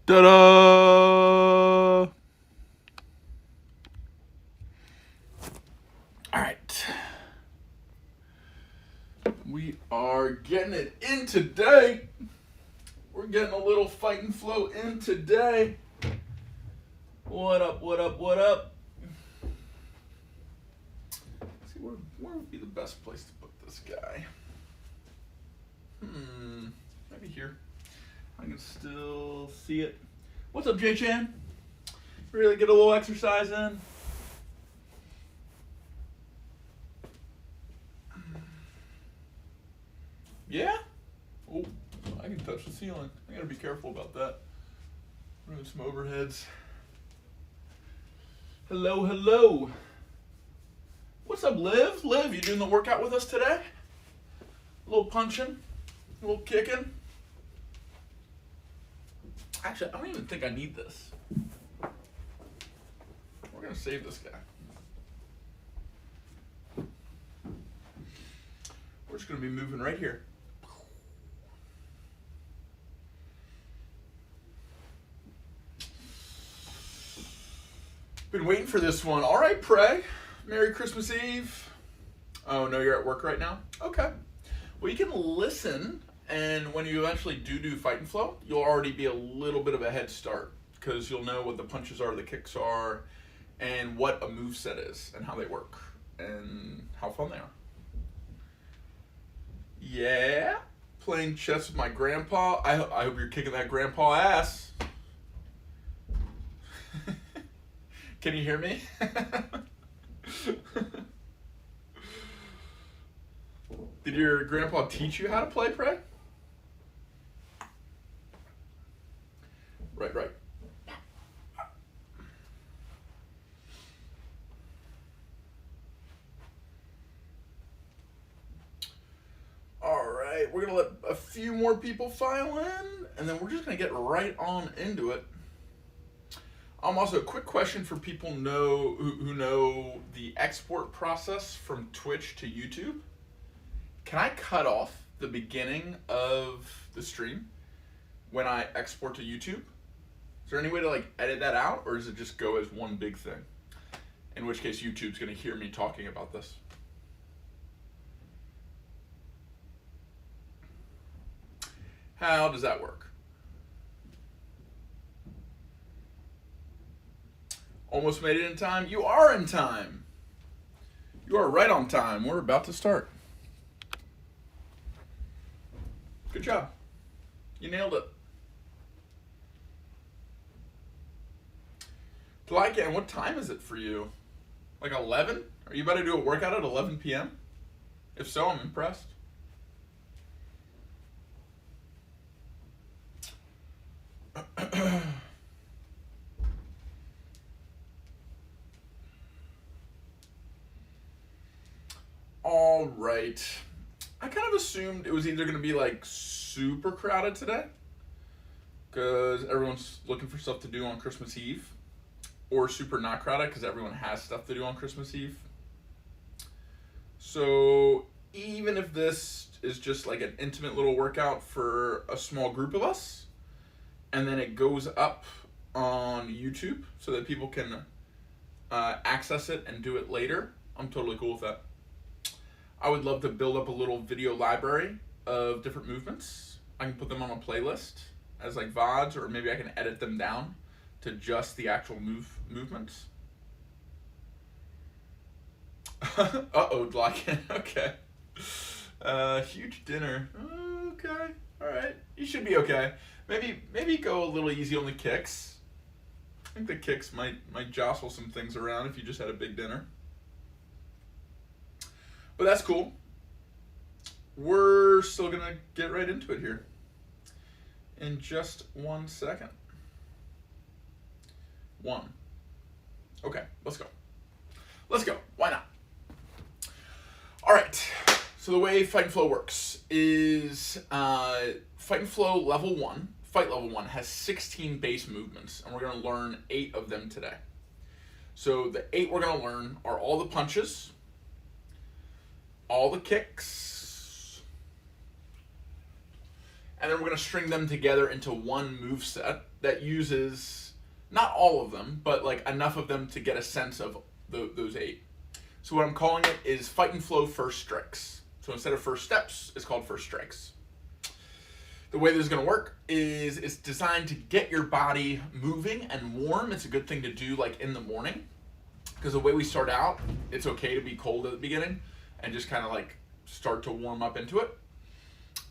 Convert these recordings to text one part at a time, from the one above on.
Ta-da! Alright. We are getting it in today. We're getting a little fight and flow in today. What up, what up, what up? Let's see, where would be the best place to put this guy? Maybe here. I can still see it. What's up, Jay Chan? Really get a little exercise in? Yeah? Oh, I can touch the ceiling. I gotta be careful about that. Running some overheads. Hello, hello. What's up, Liv? Liv, you doing the workout with us today? A little punching, a little kicking. Actually, I don't even think I need this. We're gonna save this guy. We're just gonna be moving right here. Been waiting for this one. All right, Pray. Merry Christmas Eve. Oh, no, you're at work right now? Okay. Well, you can listen, and when you eventually do Fight and Flow, you'll already be a little bit of a head start because you'll know what the punches are, the kicks are, and what a moveset is, and how they work, and how fun they are. Yeah? Playing chess with my grandpa. I hope you're kicking that grandpa ass. Can you hear me? Did your grandpa teach you how to play, Pray? Right. All right, we're gonna let a few more people file in, and then we're just gonna get right on into it. Also, a quick question for people who know the export process from Twitch to YouTube. Can I cut off the beginning of the stream when I export to YouTube? Is there any way to edit that out, or does it just go as one big thing? In which case, YouTube's going to hear me talking about this. How does that work? Almost made it in time. You are in time. You are right on time. We're about to start. Good job. You nailed it. Glycan, what time is it for you? Like 11? Are you about to do a workout at 11 p.m.? If so, I'm impressed. All right. I kind of assumed it was either going to be super crowded today because everyone's looking for stuff to do on Christmas Eve, or super not crowded because everyone has stuff to do on Christmas Eve. So even if this is just like an intimate little workout for a small group of us, and then it goes up on YouTube so that people can access it and do it later, I'm totally cool with that. I would love to build up a little video library of different movements. I can put them on a playlist as VODs, or maybe I can edit them down to just the actual movements. Uh-oh, Glocken. Okay. Huge dinner. Okay. All right. You should be okay. Maybe go a little easy on the kicks. I think the kicks might jostle some things around if you just had a big dinner. But that's cool. We're still going to get right into it here in just 1 second. Okay, let's go. Why not? All right. So the way Fight and Flow works is Fight and Flow level 1, Fight level 1, has 16 base movements, and we're going to learn 8 of them today. So the 8 we're going to learn are all the punches, all the kicks, And then we're going to string them together into one move set that uses, not all of them, but like enough of them to get a sense of those 8. So what I'm calling it is Fight and Flow First Strikes. So instead of first steps, it's called first strikes. The way this is going to work is it's designed to get your body moving and warm. It's a good thing to do like in the morning, because the way we start out, it's okay to be cold at the beginning and just kind of like start to warm up into it.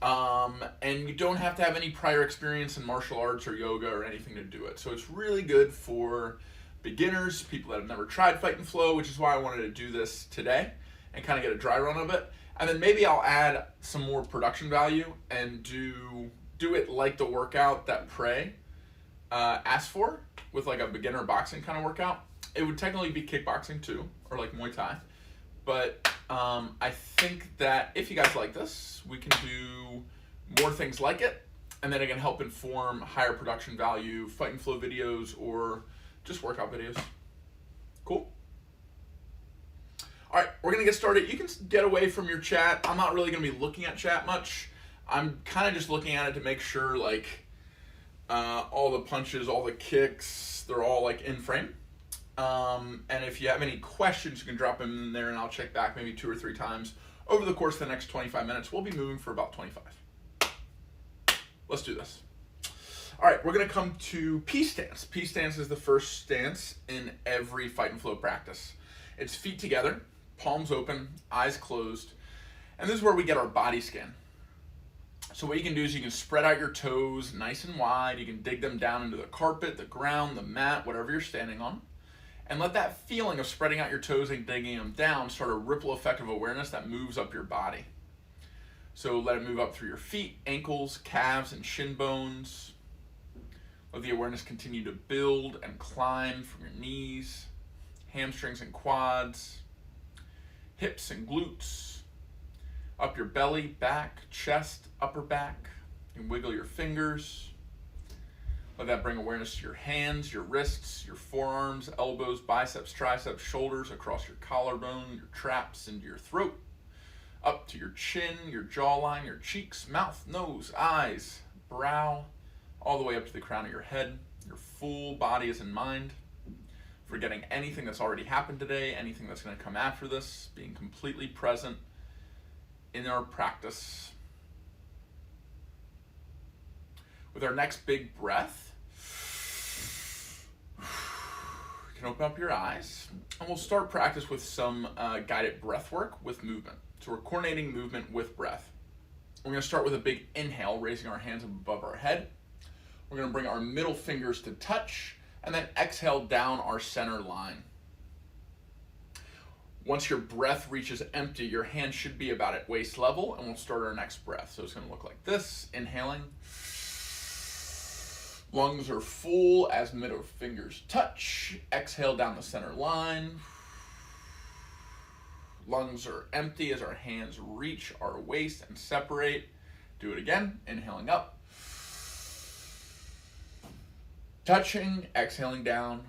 And you don't have to have any prior experience in martial arts or yoga or anything to do it. So it's really good for beginners, people that have never tried Fight and Flow, which is why I wanted to do this today and kind of get a dry run of it. And then maybe I'll add some more production value and do it like the workout that Prey asked for, with like a beginner boxing kind of workout. It would technically be kickboxing too, or like Muay Thai. But I think that if you guys like this, we can do more things like it, and then it can help inform higher production value Fight and Flow videos or just workout videos. Cool? All right, we're going to get started. You can get away from your chat. I'm not really going to be looking at chat much. I'm kind of just looking at it to make sure like all the punches, all the kicks, they're all like in frame. And if you have any questions, you can drop them in there and I'll check back maybe 2 or 3 times over the course of the next 25 minutes. We'll be moving for about 25. Let's do this. All right, we're going to come to P stance. P stance is the first stance in every Fight and Flow practice. It's feet together, palms open, eyes closed, and this is where we get our body scan. So what you can do is you can spread out your toes nice and wide. You can dig them down into the carpet, the ground, the mat, whatever you're standing on. And let that feeling of spreading out your toes and digging them down start a ripple effect of awareness that moves up your body. So let it move up through your feet, ankles, calves, and shin bones. Let the awareness continue to build and climb from your knees, hamstrings and quads, hips and glutes, up your belly, back, chest, upper back. You can wiggle your fingers. Let that bring awareness to your hands, your wrists, your forearms, elbows, biceps, triceps, shoulders, across your collarbone, your traps, into your throat, up to your chin, your jawline, your cheeks, mouth, nose, eyes, brow, all the way up to the crown of your head. Your full body is in mind. Forgetting anything that's already happened today, anything that's going to come after this, being completely present in our practice. With our next big breath, you can open up your eyes, and we'll start practice with some guided breath work with movement. So we're coordinating movement with breath. We're going to start with a big inhale, raising our hands above our head. We're going to bring our middle fingers to touch, and then exhale down our center line. Once your breath reaches empty, your hand should be about at waist level, and we'll start our next breath. So it's going to look like this, inhaling. Lungs are full as middle fingers touch. Exhale down the center line. Lungs are empty as our hands reach our waist and separate. Do it again, inhaling up. Touching, exhaling down.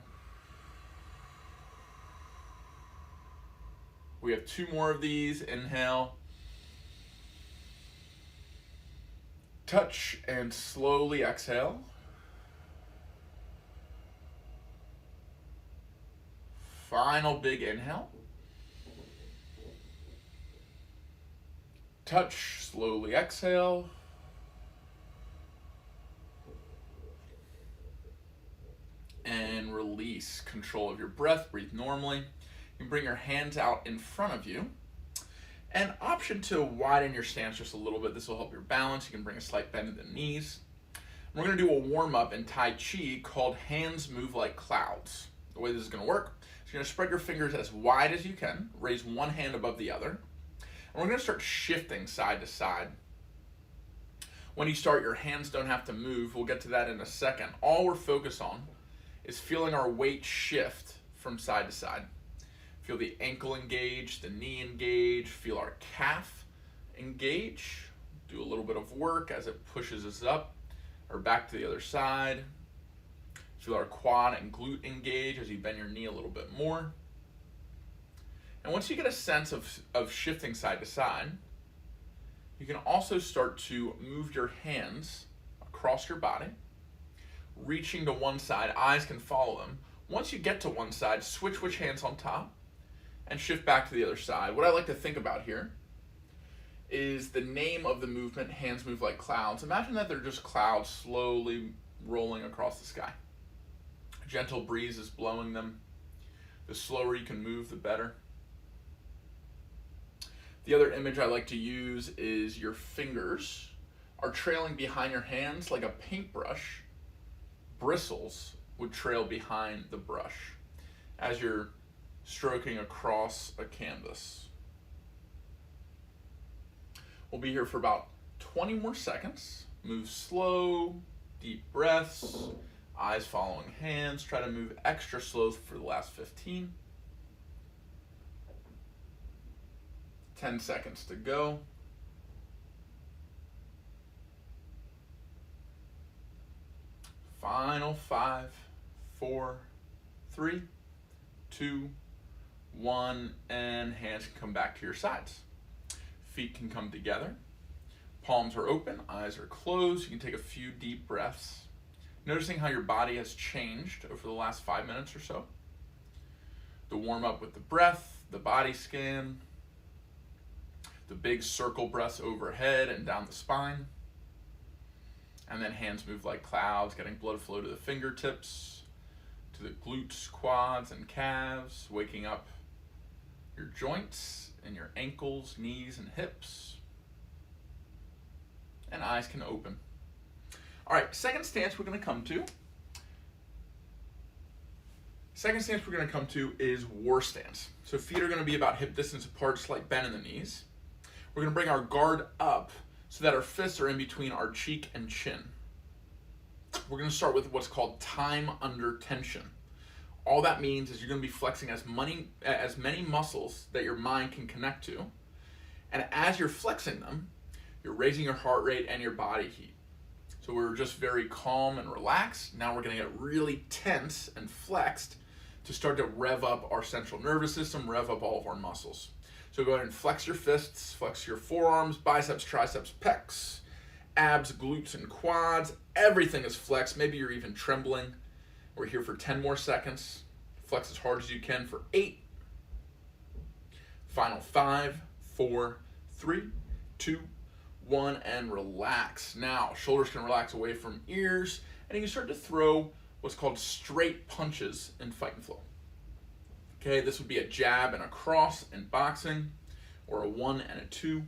We have 2 more of these. Inhale. Touch and slowly exhale. Final big inhale. Touch, slowly exhale. And release. Control of your breath. Breathe normally. You can bring your hands out in front of you. And option to widen your stance just a little bit. This will help your balance. You can bring a slight bend in the knees. We're going to do a warm-up in Tai Chi called Hands Move Like Clouds. The way this is going to work is you're going to spread your fingers as wide as you can. Raise one hand above the other. And we're going to start shifting side to side. When you start, your hands don't have to move. We'll get to that in a second. All we're focused on is feeling our weight shift from side to side. Feel the ankle engage, the knee engage, feel our calf engage. Do a little bit of work as it pushes us up or back to the other side. Feel our quad and glute engage as you bend your knee a little bit more. And once you get a sense of shifting side to side, You can also start to move your hands across your body, reaching to one side. Eyes can follow them. Once you get to one side, switch which hand's on top and shift back to the other side. What I like to think about here is the name of the movement, hands move like clouds. Imagine that they're just clouds slowly rolling across the sky. A gentle breeze is blowing them. The slower you can move, the better. The other image I like to use is your fingers are trailing behind your hands like a paintbrush. Bristles would trail behind the brush as you're stroking across a canvas. We'll be here for about 20 more seconds. Move slow, deep breaths, eyes following hands. Try to move extra slow for the last 15. 10 seconds to go. Final 5, 4, 3, 2, 1, and hands can come back to your sides. Feet can come together. Palms are open, eyes are closed. You can take a few deep breaths. Noticing how your body has changed over the last 5 minutes or so. The warm up with the breath, the body scan, the big circle breaths overhead and down the spine. And then hands move like clouds, getting blood flow to the fingertips, to the glutes, quads, and calves, waking up your joints and your ankles, knees, and hips. And eyes can open. All right, second stance we're going to come to. Second stance we're going to come to is war stance. So feet are going to be about hip distance apart, slight bend in the knees. We're going to bring our guard up so that our fists are in between our cheek and chin. We're going to start with what's called time under tension. All that means is you're going to be flexing as many muscles that your mind can connect to. And as you're flexing them, you're raising your heart rate and your body heat. So we were just very calm and relaxed. Now we're going to get really tense and flexed to start to rev up our central nervous system, rev up all of our muscles. So go ahead and flex your fists, flex your forearms, biceps, triceps, pecs, abs, glutes, and quads. Everything is flexed. Maybe you're even trembling. We're here for 10 more seconds. Flex as hard as you can for 8. Final 5, 4, 3, 2, 1, and relax. Now, shoulders can relax away from ears, and you can start to throw what's called straight punches in fight and flow. Okay, this would be a jab and a cross in boxing, or a 1 and a 2.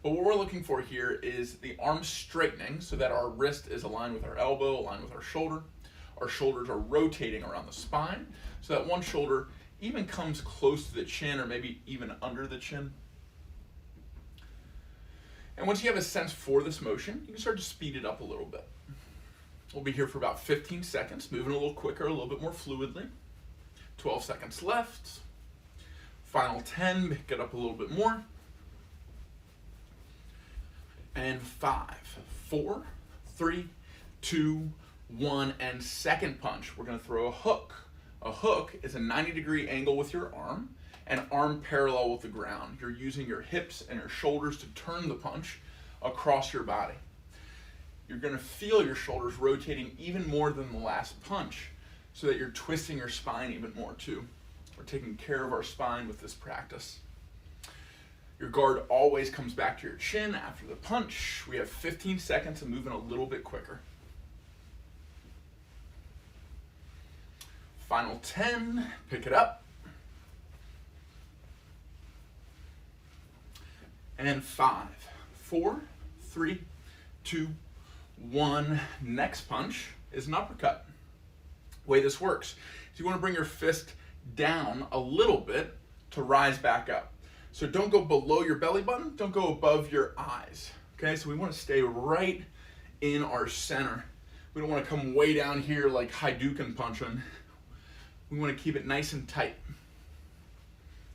But what we're looking for here is the arm straightening so that our wrist is aligned with our elbow, aligned with our shoulder. Our shoulders are rotating around the spine so that one shoulder even comes close to the chin or maybe even under the chin. And once you have a sense for this motion, you can start to speed it up a little bit. We'll be here for about 15 seconds, moving a little quicker, a little bit more fluidly. 12 seconds left. Final 10, pick it up a little bit more. And 5, 4, 3, 2, 1, and second punch. We're going to throw a hook. A hook is a 90-degree angle with your arm and arm parallel with the ground. You're using your hips and your shoulders to turn the punch across your body. You're going to feel your shoulders rotating even more than the last punch so that you're twisting your spine even more too. We're taking care of our spine with this practice. Your guard always comes back to your chin after the punch. We have 15 seconds of moving a little bit quicker. Final 10, pick it up. And 5, 4, 3, 2, 1. Next punch is an uppercut. The way this works is you want to bring your fist down a little bit to rise back up. So don't go below your belly button, don't go above your eyes. Okay, so we want to stay right in our center. We don't want to come way down here like Hadouken punching. We want to keep it nice and tight.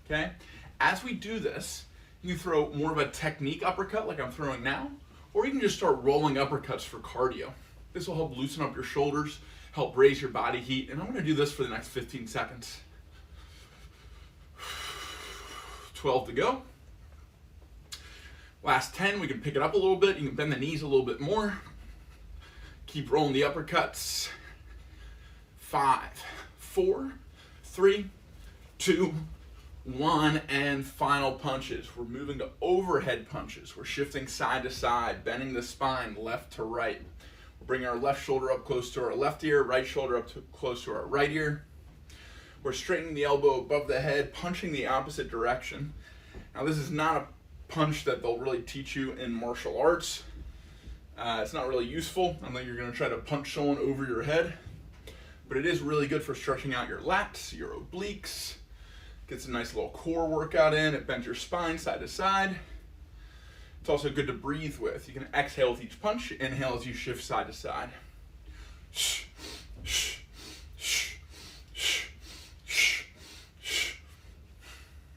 Okay, as we do this, you can throw more of a technique uppercut like I'm throwing now, or you can just start rolling uppercuts for cardio. This will help loosen up your shoulders, help raise your body heat, and I'm going to do this for the next 15 seconds. 12 to go. Last 10, we can pick it up a little bit. You can bend the knees a little bit more. Keep rolling the uppercuts. 5, 4, 3, 2, 1, and final punches. We're moving to overhead punches. We're shifting side to side, bending the spine left to right. We're bringing our left shoulder up close to our left ear, right shoulder up close to our right ear. We're straightening the elbow above the head, punching the opposite direction. Now, this is not a punch that they'll really teach you in martial arts. It's not really useful unless you're going to try to punch someone over your head. But it is really good for stretching out your lats, your obliques. Gets a nice little core workout in. It bends your spine side to side. It's also good to breathe with. You can exhale with each punch, inhale as you shift side to side.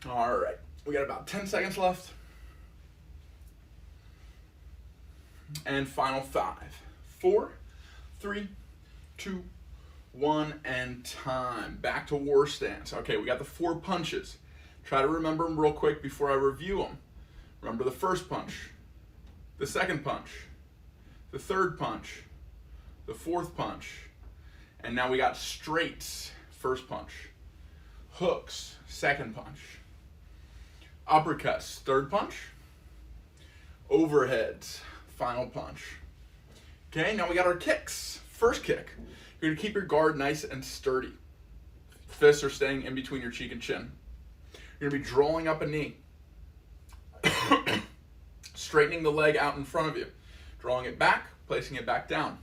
All right, we got about 10 seconds left. And final 5, 4, 3, 2, 1, and time. Back to war stance. Okay, we got the 4 punches. Try to remember them real quick before I review them. Remember the first punch, the second punch, the third punch, the fourth punch, and now we got straights, first punch, hooks, second punch, uppercuts, third punch, overheads, final punch. Okay, now we got our kicks. First kick, you're gonna keep your guard nice and sturdy. Fists are staying in between your cheek and chin. You're gonna be drawing up a knee. Straightening the leg out in front of you. Drawing it back, placing it back down.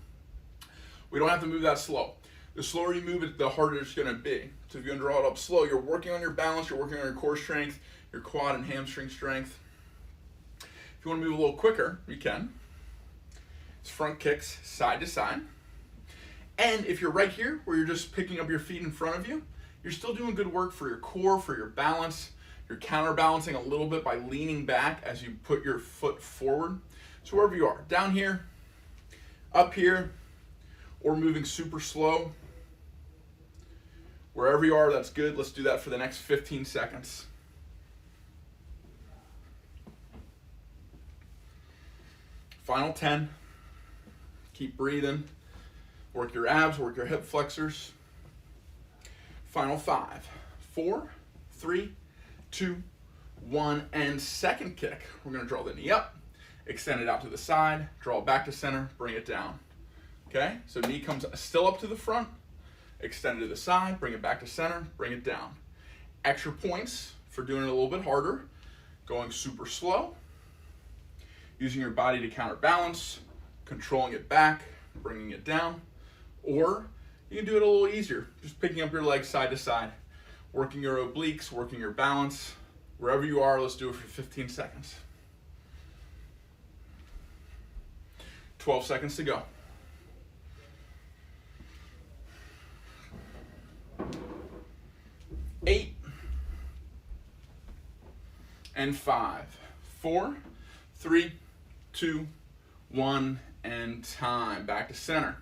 We don't have to move that slow. The slower you move it, the harder it's gonna be. So if you're gonna draw it up slow, you're working on your balance, you're working on your core strength, your quad and hamstring strength. If you wanna move a little quicker, you can. It's front kicks, side to side. And if you're right here, where you're just picking up your feet in front of you, you're still doing good work for your core, for your balance. You're counterbalancing a little bit by leaning back as you put your foot forward. So wherever you are, down here, up here, or moving super slow, wherever you are, that's good. Let's do that for the next 15 seconds. Final 10. Keep breathing. Work your abs, work your hip flexors. Final 5, 4, 3, 2, 1, and second kick. We're gonna draw the knee up, extend it out to the side, draw it back to center, bring it down. Okay, so knee comes still up to the front, extend it to the side, bring it back to center, bring it down. Extra points for doing it a little bit harder, going super slow, using your body to counterbalance, controlling it back, bringing it down, or you can do it a little easier, just picking up your legs side to side, working your obliques, working your balance. Wherever you are, let's do it for 15 seconds. 12 seconds to go. 8 and 5, 4, 3, 2, 1, and time. Back to center.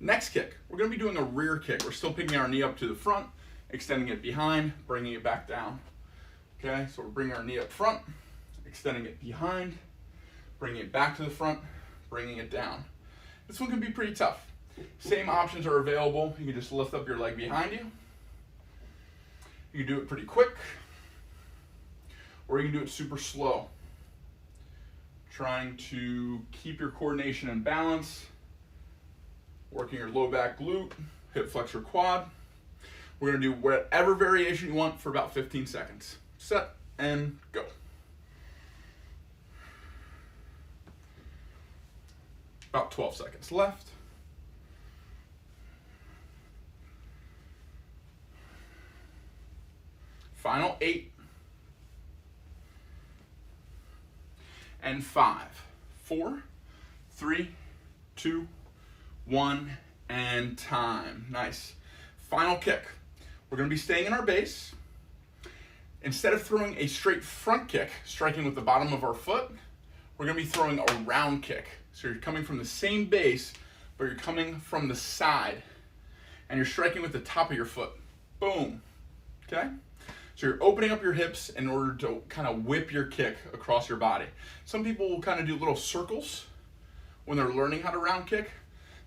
Next kick, we're going to be doing a rear kick. We're still picking our knee up to the front, extending it behind, bringing it back down. Okay, so we're bringing our knee up front, extending it behind, bringing it back to the front, bringing it down. This one can be pretty tough. Same options are available. You can just lift up your leg behind you. You can do it pretty quick, or you can do it super slow. Trying to keep your coordination and balance, working your low back glute, hip flexor quad. We're gonna do whatever variation you want for about 15 seconds. Set and go. About 12 seconds left. Final 8 and 5, 4, 3, 2, 1, and time. Nice. Final kick. We're going to be staying in our base. Instead of throwing a straight front kick, striking with the bottom of our foot, we're going to be throwing a round kick. So you're coming from the same base, but you're coming from the side, and you're striking with the top of your foot. Boom. Okay? So you're opening up your hips in order to kind of whip your kick across your body. Some people will kind of do little circles when they're learning how to round kick.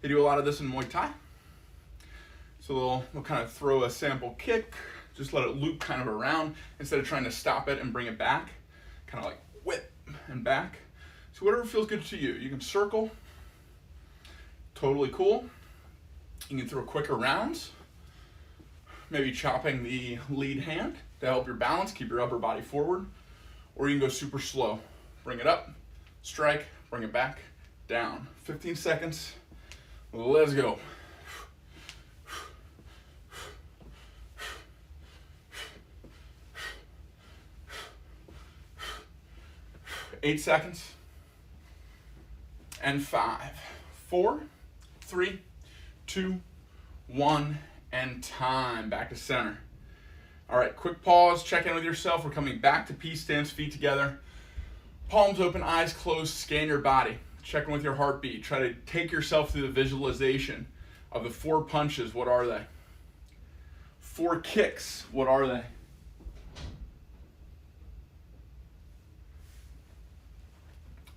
They do a lot of this in Muay Thai. So they'll kind of throw a sample kick, just let it loop kind of around instead of trying to stop it and bring it back. Kind of like whip and back. So whatever feels good to you. You can circle, totally cool. You can throw quicker rounds, maybe chopping the lead hand to help your balance, keep your upper body forward, or you can go super slow. Bring it up, strike, bring it back, down. 15 seconds, let's go. 8 seconds, and 5, 4, 3, 2, 1, and time. Back to center. All right, quick pause, check in with yourself. We're coming back to peace stance, feet together. Palms open, eyes closed, scan your body. Check in with your heartbeat. Try to take yourself through the visualization of the 4 punches. What are they? 4 kicks. What are they?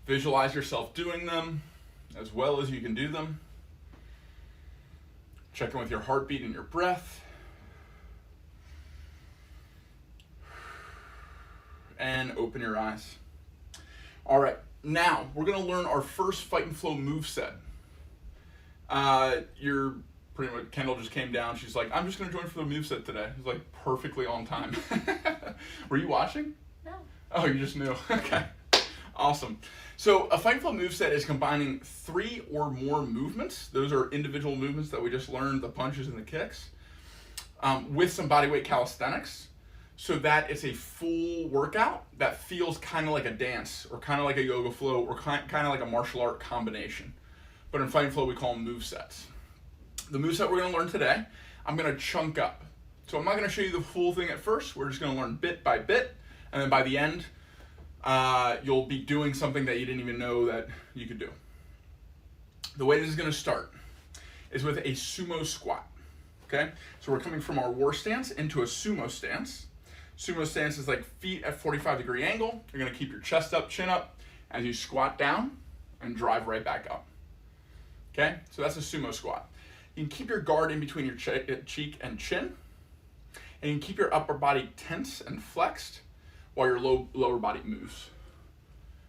Visualize yourself doing them as well as you can do them. Check in with your heartbeat and your breath. And open your eyes. All right, now we're gonna learn our first Fight and Flow moveset. Kendall just came down. She's like, I'm just gonna join for the moveset today. It's like perfectly on time. Were you watching? No. Oh, you just knew. Okay, awesome. So a Fight and Flow moveset is combining 3 or more movements. Those are individual movements that we just learned, the punches and the kicks, with some bodyweight calisthenics, so that it's a full workout that feels kind of like a dance or kind of like a yoga flow or kind of like a martial art combination. But in Fight and Flow, we call them movesets. The moveset we're going to learn today, I'm going to chunk up. So I'm not going to show you the full thing at first. We're just going to learn bit by bit, and then by the end, you'll be doing something that you didn't even know that you could do. The way this is going to start is with a sumo squat. Okay, so we're coming from our war stance into a sumo stance. Sumo stance is like feet at 45-degree angle. You're going to keep your chest up, chin up as you squat down and drive right back up. Okay, so that's a sumo squat. You can keep your guard in between your cheek and chin, and you can keep your upper body tense and flexed while your lower body moves.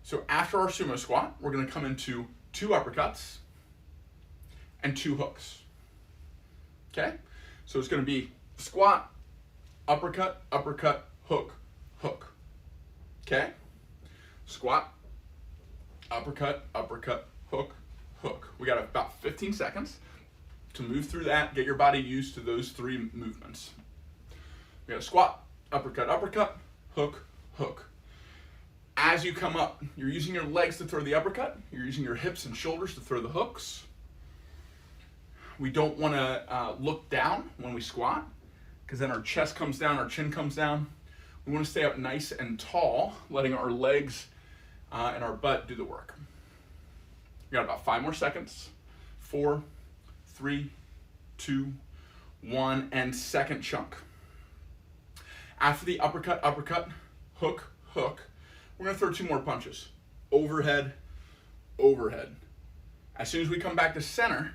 So after our sumo squat, we're going to come into 2 uppercuts and 2 hooks. Okay? So it's going to be squat, uppercut, uppercut, hook, hook. Okay? Squat, uppercut, uppercut, hook, hook. We got about 15 seconds to move through that, get your body used to those 3 movements. We got squat, uppercut, uppercut, hook, hook. As you come up, you're using your legs to throw the uppercut. You're using your hips and shoulders to throw the hooks. We don't want to look down when we squat, because then our chest comes down, our chin comes down. We want to stay up nice and tall, letting our legs and our butt do the work. We got about 5 more seconds. 4, 3, 2, 1, and second chunk. After the uppercut, uppercut, hook, hook, we're going to throw 2 more punches. Overhead, overhead. As soon as we come back to center,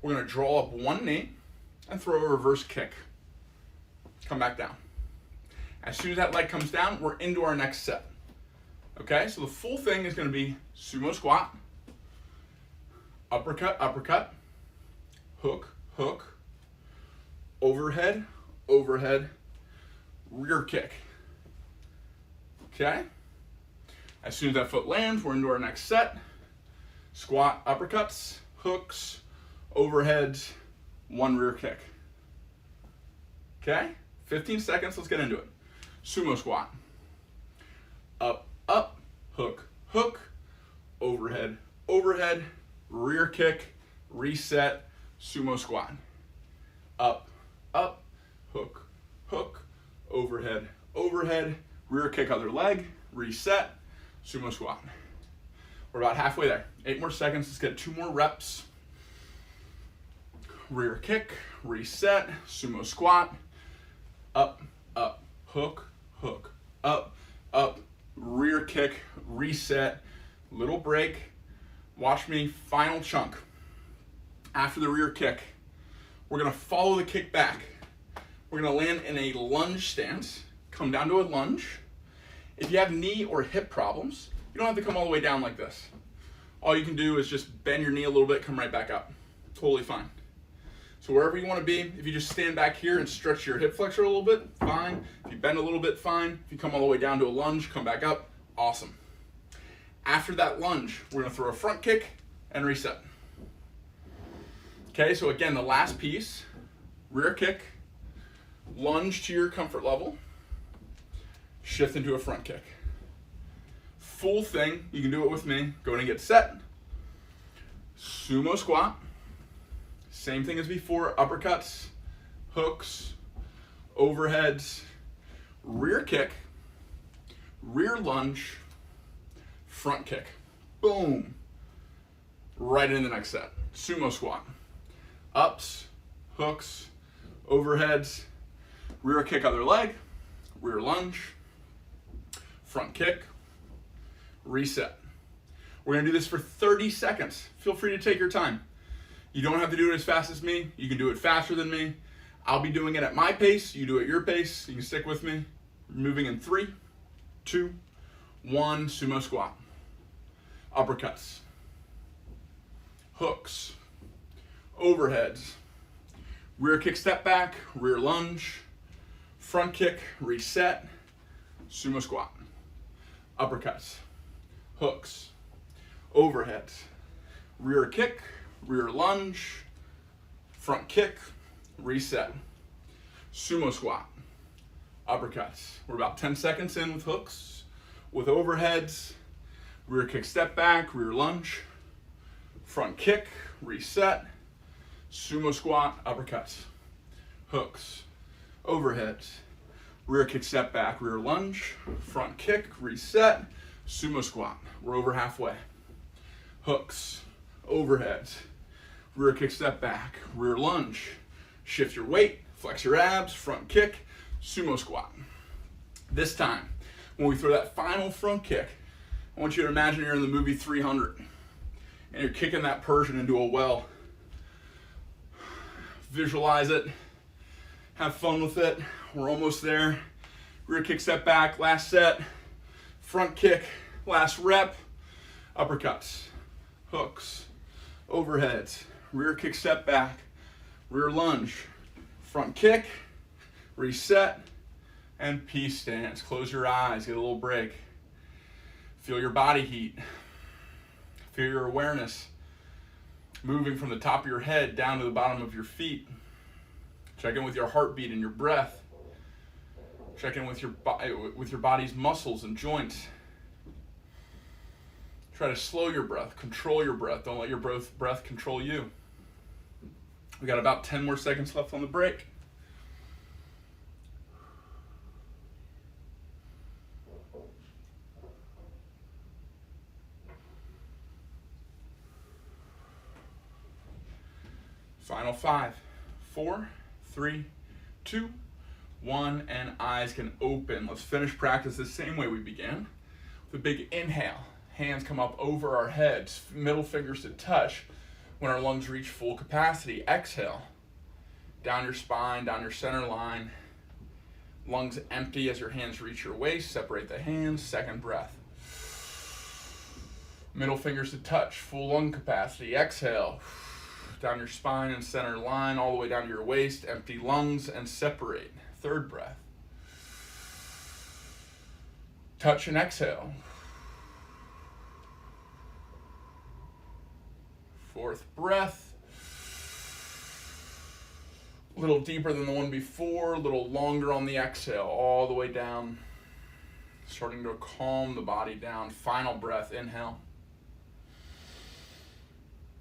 we're going to draw up 1 knee and throw a reverse kick. Come back down. As soon as that leg comes down, we're into our next set. Okay, so the full thing is going to be sumo squat, uppercut, uppercut, hook, hook, overhead, overhead, rear kick. Okay? As soon as that foot lands, we're into our next set. Squat, uppercuts, hooks, overheads, 1 rear kick. Okay? 15 seconds, let's get into it. Sumo squat. Up, up, hook, hook, overhead, overhead, rear kick, reset, sumo squat. Up, up, hook, hook, overhead, overhead, rear kick other leg, reset, sumo squat. We're about halfway there. 8 more seconds, let's get 2 more reps. Rear kick, reset, sumo squat, up, up, hook, hook, up, up, rear kick, reset, little break. Watch me, final chunk. After the rear kick, we're gonna follow the kick back. We're gonna land in a lunge stance, come down to a lunge. If you have knee or hip problems, you don't have to come all the way down like this. All you can do is just bend your knee a little bit, come right back up. Totally fine. So wherever you want to be, if you just stand back here and stretch your hip flexor a little bit, fine. If you bend a little bit, fine. If you come all the way down to a lunge, come back up, awesome. After that lunge, we're gonna throw a front kick and reset. Okay, so again, the last piece, rear kick, lunge to your comfort level, shift into a front kick. Full thing, you can do it with me. Go ahead and get set. Sumo squat. Same thing as before, uppercuts, hooks, overheads, rear kick, rear lunge, front kick. Boom. Right in the next set. Sumo squat. Ups, hooks, overheads, rear kick other leg, rear lunge, front kick, reset. We're gonna do this for 30 seconds. Feel free to take your time. You don't have to do it as fast as me. You can do it faster than me. I'll be doing it at my pace. You do it at your pace. You can stick with me. Moving in 3, 2, 1, sumo squat. Uppercuts, hooks, overheads, rear kick step back, rear lunge, front kick, reset, sumo squat. Uppercuts, hooks, overheads, rear kick, rear lunge, front kick, reset, sumo squat, uppercuts. We're about 10 seconds in with hooks, with overheads, rear kick step back, rear lunge, front kick, reset, sumo squat, uppercuts, hooks, overheads, rear kick step back, rear lunge, front kick, reset, sumo squat. We're over halfway. Hooks, overheads, rear kick step back, rear lunge, shift your weight, flex your abs, front kick, sumo squat. This time, when we throw that final front kick, I want you to imagine you're in the movie 300 and you're kicking that Persian into a well. Visualize it, have fun with it. We're almost there. Rear kick step back, last set, front kick, last rep, uppercuts, hooks, overheads, rear kick step back, rear lunge, front kick, reset, and peace stance. Close your eyes, get a little break. Feel your body heat. Feel your awareness moving from the top of your head down to the bottom of your feet. Check in with your heartbeat and your breath. Check in with your body's muscles and joints. Try to slow your breath, control your breath. Don't let your breath control you. We got about 10 more seconds left on the break. Final 5, 4, 3, 2, 1, and eyes can open. Let's finish practice the same way we began. With a big inhale, hands come up over our heads, middle fingers to touch when our lungs reach full capacity. Exhale, down your spine, down your center line. Lungs empty as your hands reach your waist. Separate the hands, second breath. Middle fingers to touch, full lung capacity. Exhale, down your spine and center line, all the way down to your waist. Empty lungs and separate. Third breath. Touch and exhale. Fourth breath. A little deeper than the one before, a little longer on the exhale, all the way down. Starting to calm the body down. Final breath, inhale.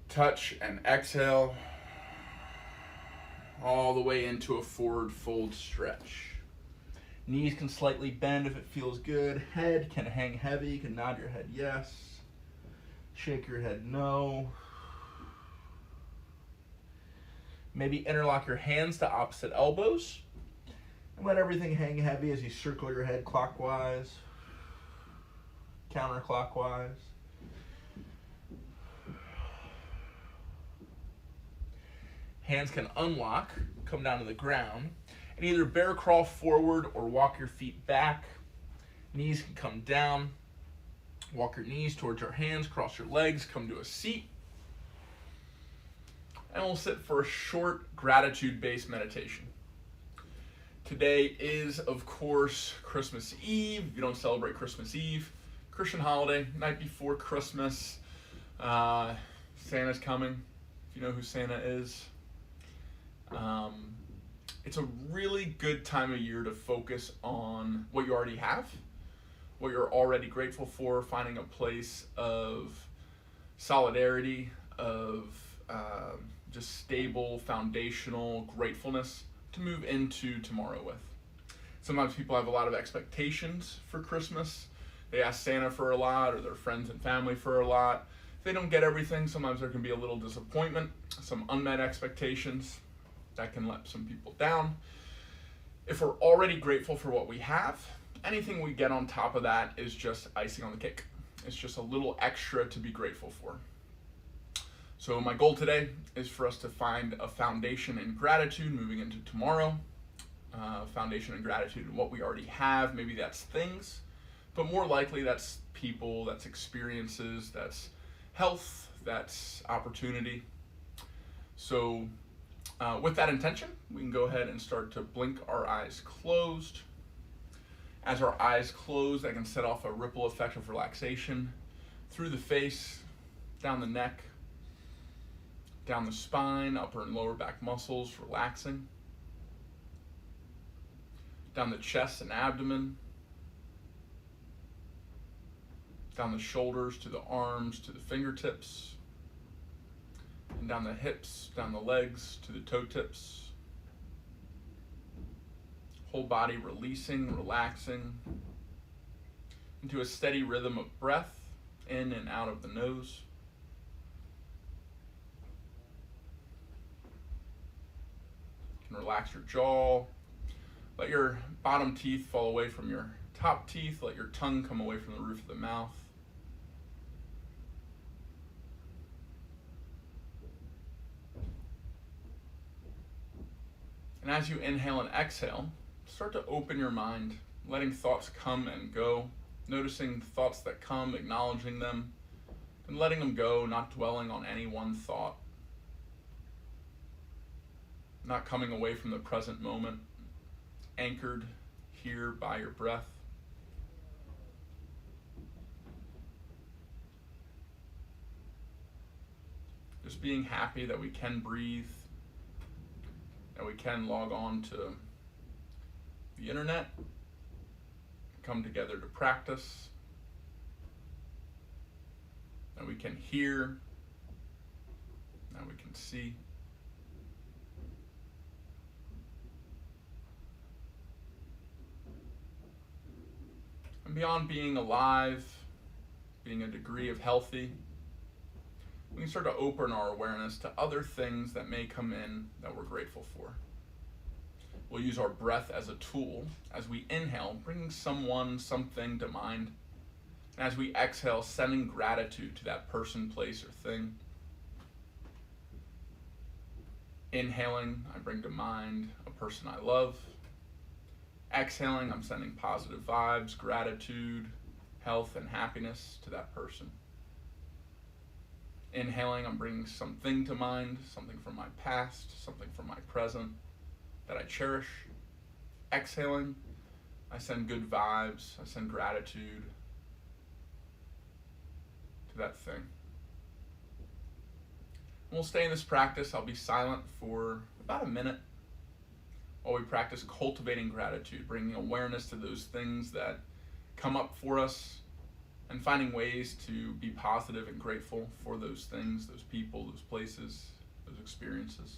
Touch and exhale. All the way into a forward fold stretch. Knees can slightly bend if it feels good. Head can hang heavy. You can nod your head yes. Shake your head no. Maybe interlock your hands to opposite elbows And let everything hang heavy as you circle your head clockwise, counterclockwise. Hands can unlock, come down to the ground, and either bear crawl forward or walk your feet back. Knees can come down. Walk your knees towards your hands, cross your legs, come to a seat. And we'll sit for a short gratitude-based meditation. Today is, of course, Christmas Eve. If you don't celebrate Christmas Eve, Christian holiday, night before Christmas. Santa's coming, if you know who Santa is. It's a really good time of year to focus on what you already have, what you're already grateful for, finding a place of solidarity, of just stable, foundational gratefulness to move into tomorrow with. Sometimes people have a lot of expectations for Christmas. They ask Santa for a lot, or their friends and family for a lot. If they don't get everything, sometimes there can be a little disappointment, some unmet expectations. That can let some people down. If we're already grateful for what we have, anything we get on top of that is just icing on the cake. It's just a little extra to be grateful for. So my goal today is for us to find a foundation in gratitude moving into tomorrow. Foundation in gratitude in what we already have. Maybe that's things, but more likely that's people, that's experiences, that's health, that's opportunity. So with that intention, we can go ahead and start to blink our eyes closed. As our eyes close, that can set off a ripple effect of relaxation through the face, down the neck, down the spine, upper and lower back muscles relaxing, down the chest and abdomen, down the shoulders to the arms to the fingertips, and down the hips, down the legs to the toe tips. Whole body releasing, relaxing into a steady rhythm of breath in and out of the nose. You can relax your jaw. Let your bottom teeth fall away from your top teeth. Let your tongue come away from the roof of the mouth. And as you inhale and exhale, start to open your mind, letting thoughts come and go, noticing thoughts that come, acknowledging them, and letting them go, not dwelling on any one thought, not coming away from the present moment, anchored here by your breath. Just being happy that we can breathe, that we can log on to the internet, come together to practice, that we can hear, that we can see. And beyond being alive, being a degree of healthy, we can start to open our awareness to other things that may come in that we're grateful for. We'll use our breath as a tool. As we inhale, bringing someone, something to mind. And as we exhale, sending gratitude to that person, place, or thing. Inhaling, I bring to mind a person I love. Exhaling, I'm sending positive vibes, gratitude, health, and happiness to that person. Inhaling, I'm bringing something to mind, something from my past, something from my present that I cherish. Exhaling, I send good vibes, I send gratitude to that thing. And we'll stay in this practice. I'll be silent for about a minute while we practice cultivating gratitude, bringing awareness to those things that come up for us, and finding ways to be positive and grateful for those things, those people, those places, those experiences.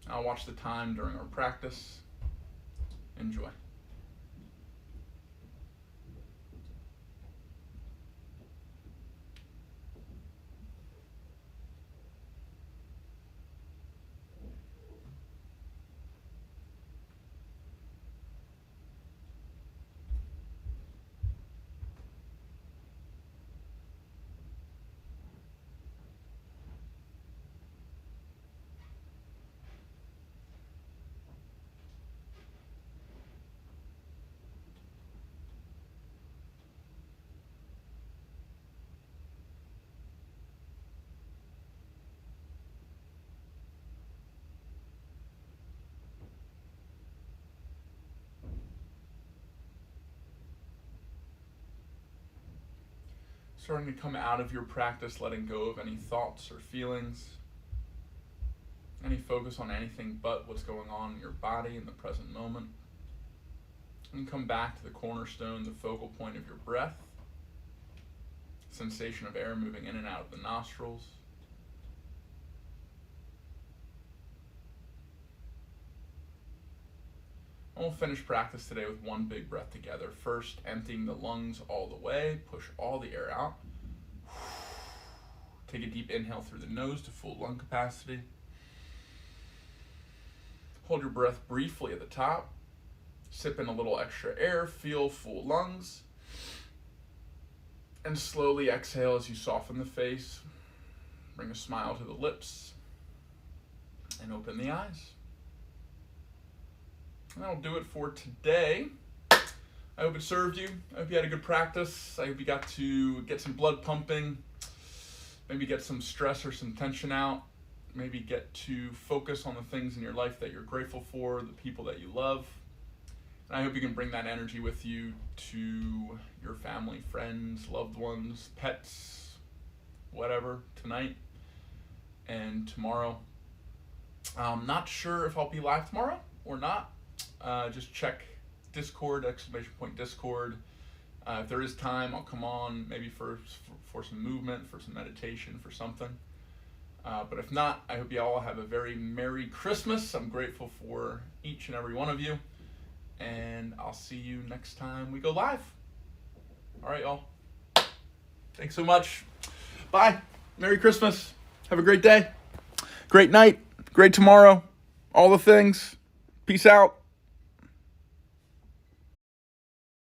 I'll watch the time during our practice. Enjoy. Starting to come out of your practice, letting go of any thoughts or feelings, any focus on anything but what's going on in your body in the present moment. And come back to the cornerstone, the focal point of your breath, sensation of air moving in and out of the nostrils. And we'll finish practice today with one big breath together. First, emptying the lungs all the way. Push all the air out. Take a deep inhale through the nose to full lung capacity. Hold your breath briefly at the top. Sip in a little extra air. Feel full lungs. And slowly exhale as you soften the face. Bring a smile to the lips. And open the eyes. And that'll do it for today. I hope it served you. I hope you had a good practice. I hope you got to get some blood pumping, maybe get some stress or some tension out, maybe get to focus on the things in your life that you're grateful for, the people that you love. And I hope you can bring that energy with you to your family, friends, loved ones, pets, whatever, tonight and tomorrow. I'm not sure if I'll be live tomorrow or not. Just check Discord, !Discord. If there is time, I'll come on maybe for some movement, for some meditation, for something. But if not, I hope you all have a very Merry Christmas. I'm grateful for each and every one of you. And I'll see you next time we go live. All right, y'all. Thanks so much. Bye. Merry Christmas. Have a great day. Great night. Great tomorrow. All the things. Peace out.